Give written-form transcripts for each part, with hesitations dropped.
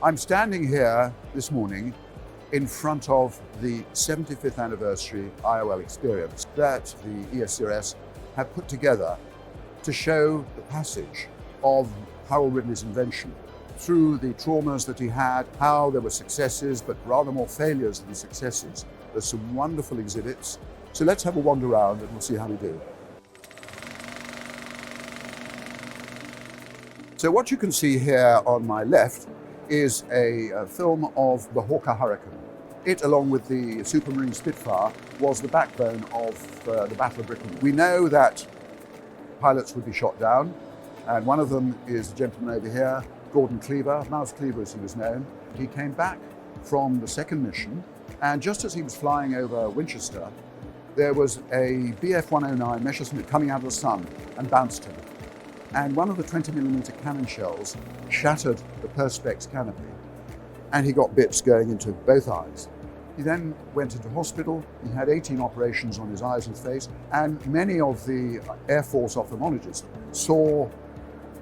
I'm standing here this morning in front of the 75th anniversary IOL experience that the ESCRS have put together to show the passage of Harold Ridley's invention through the traumas that he had, how there were successes, but rather more failures than successes. There's some wonderful exhibits. So let's have a wander around and we'll see how we do. So what you can see here on my left is a film of the Hawker Hurricane. It, along with the Supermarine Spitfire, was the backbone of the Battle of Britain. We know that pilots would be shot down, and one of them is the gentleman over here, Gordon Cleaver, Mouse Cleaver as he was known. He came back from the second mission, and just as he was flying over Winchester, there was a BF-109 Messerschmitt coming out of the sun and bounced him. And one of the 20mm cannon shells shattered the perspex canopy, and he got bits going into both eyes. He then went into hospital. He had 18 operations on his eyes and face, and many of the Air Force ophthalmologists saw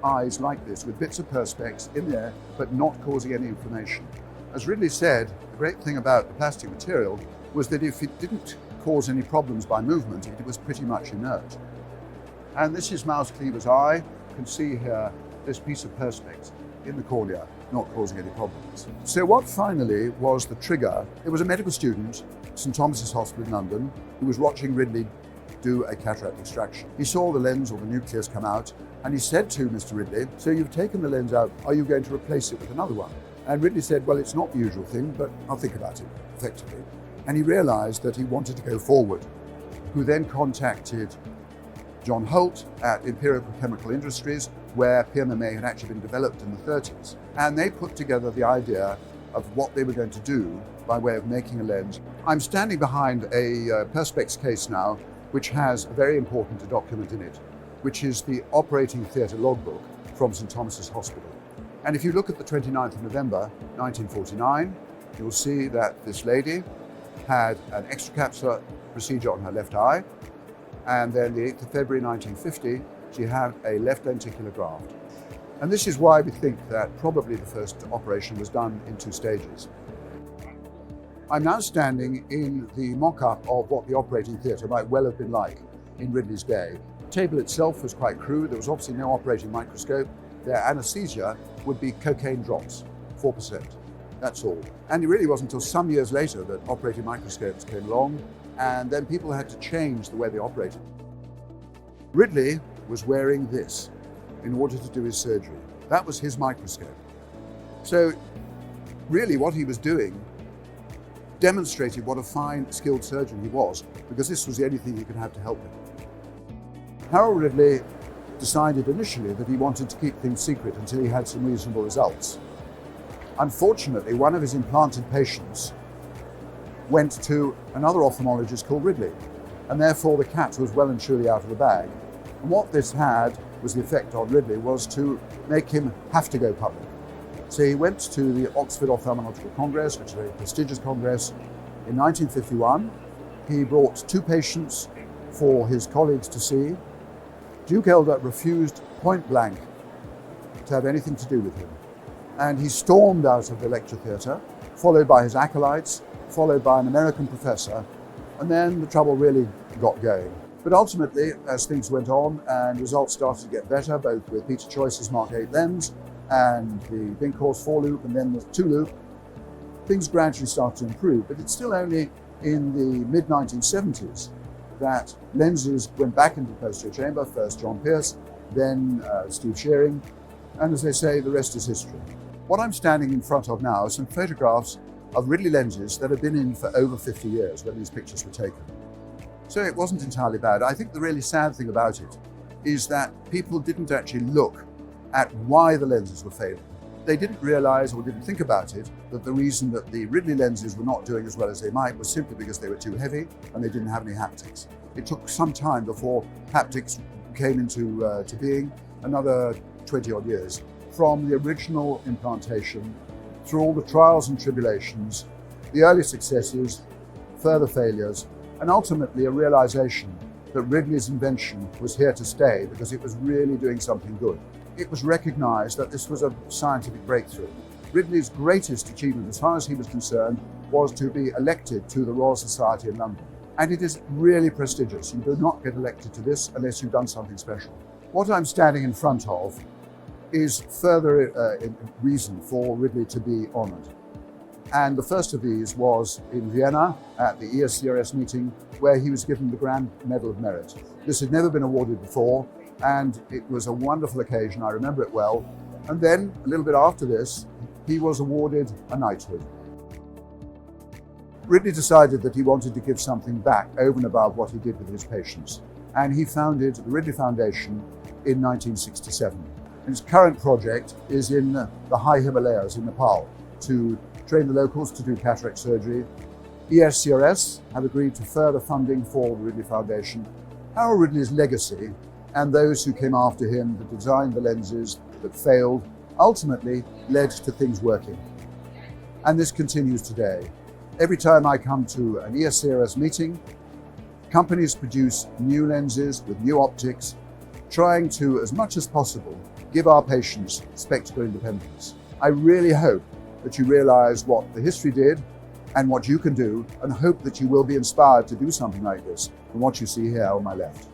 eyes like this with bits of perspex in there, but not causing any inflammation. As Ridley said, the great thing about the plastic material was that if it didn't cause any problems by movement, it was pretty much inert. And this is Mouse Cleaver's eye. You can see here this piece of perspex in the cornea, not causing any problems. So what finally was the trigger? It was a medical student, St Thomas's Hospital in London, who was watching Ridley do a cataract extraction. He saw the lens or the nucleus come out, and he said to Mr. Ridley, "So you've taken the lens out, are you going to replace it with another one?" And Ridley said, "Well, it's not the usual thing, but I'll think about it," effectively. And he realized that he wanted to go forward, who then contacted John Holt at Imperial Chemical Industries, where PMMA had actually been developed in the 30s. And they put together the idea of what they were going to do by way of making a lens. I'm standing behind a perspex case now, which has a very important document in it, which is the operating theatre logbook from St Thomas's Hospital. And if you look at the 29th of November, 1949, you'll see that this lady had an extracapsular procedure on her left eye, and then the 8th of February 1950, she had a left lenticular graft. And this is why we think that probably the first operation was done in 2 stages. I'm now standing in the mock-up of what the operating theatre might well have been like in Ridley's day. The table itself was quite crude. There was obviously no operating microscope. Their anesthesia would be cocaine drops, 4%. That's all. And it really wasn't until some years later that operating microscopes came along, and then people had to change the way they operated. Ridley was wearing this in order to do his surgery. That was his microscope. So really what he was doing demonstrated what a fine, skilled surgeon he was, because this was the only thing he could have to help him. Harold Ridley decided initially that he wanted to keep things secret until he had some reasonable results. Unfortunately, one of his implanted patients went to another ophthalmologist called Ridley, and therefore the cat was well and truly out of the bag. And what this had was the effect on Ridley was to make him have to go public. So he went to the Oxford Ophthalmological Congress, which is a very prestigious congress. In 1951, he brought 2 patients for his colleagues to see. Duke Elder refused point blank to have anything to do with him. And he stormed out of the lecture theatre, followed by his acolytes, followed by an American professor, and then the trouble really got going. But ultimately, as things went on and results started to get better, both with Peter Choice's Mark 8 lens and the Binkhorst 4-loop and then the 2-loop, things gradually started to improve. But it's still only in the mid-1970s that lenses went back into the posterior chamber, first John Pierce, then Steve Shearing, and as they say, the rest is history. What I'm standing in front of now are some photographs of Ridley lenses that have been in for over 50 years when these pictures were taken. So it wasn't entirely bad. I think the really sad thing about it is that people didn't actually look at why the lenses were failing. They didn't realize or didn't think about it that the reason that the Ridley lenses were not doing as well as they might was simply because they were too heavy and they didn't have any haptics. It took some time before haptics came into to being, another 20 odd years, from the original implantation through all the trials and tribulations, the early successes, further failures, and ultimately a realization that Ridley's invention was here to stay because it was really doing something good. It was recognized that this was a scientific breakthrough. Ridley's greatest achievement, as far as he was concerned, was to be elected to the Royal Society in London. And it is really prestigious. You do not get elected to this unless you've done something special. What I'm standing in front of is further reason for Ridley to be honoured. And the first of these was in Vienna at the ESCRS meeting, where he was given the Grand Medal of Merit. This had never been awarded before, and it was a wonderful occasion. I remember it well. And then, a little bit after this, he was awarded a knighthood. Ridley decided that he wanted to give something back over and above what he did with his patients, and he founded the Ridley Foundation in 1967. His current project is in the high Himalayas in Nepal to train the locals to do cataract surgery. ESCRS have agreed to further funding for the Ridley Foundation. Harold Ridley's legacy and those who came after him that designed the lenses that failed ultimately led to things working. And this continues today. Every time I come to an ESCRS meeting, companies produce new lenses with new optics, trying to, as much as possible, give our patients spectacle independence. I really hope that you realize what the history did and what you can do, and hope that you will be inspired to do something like this from what you see here on my left.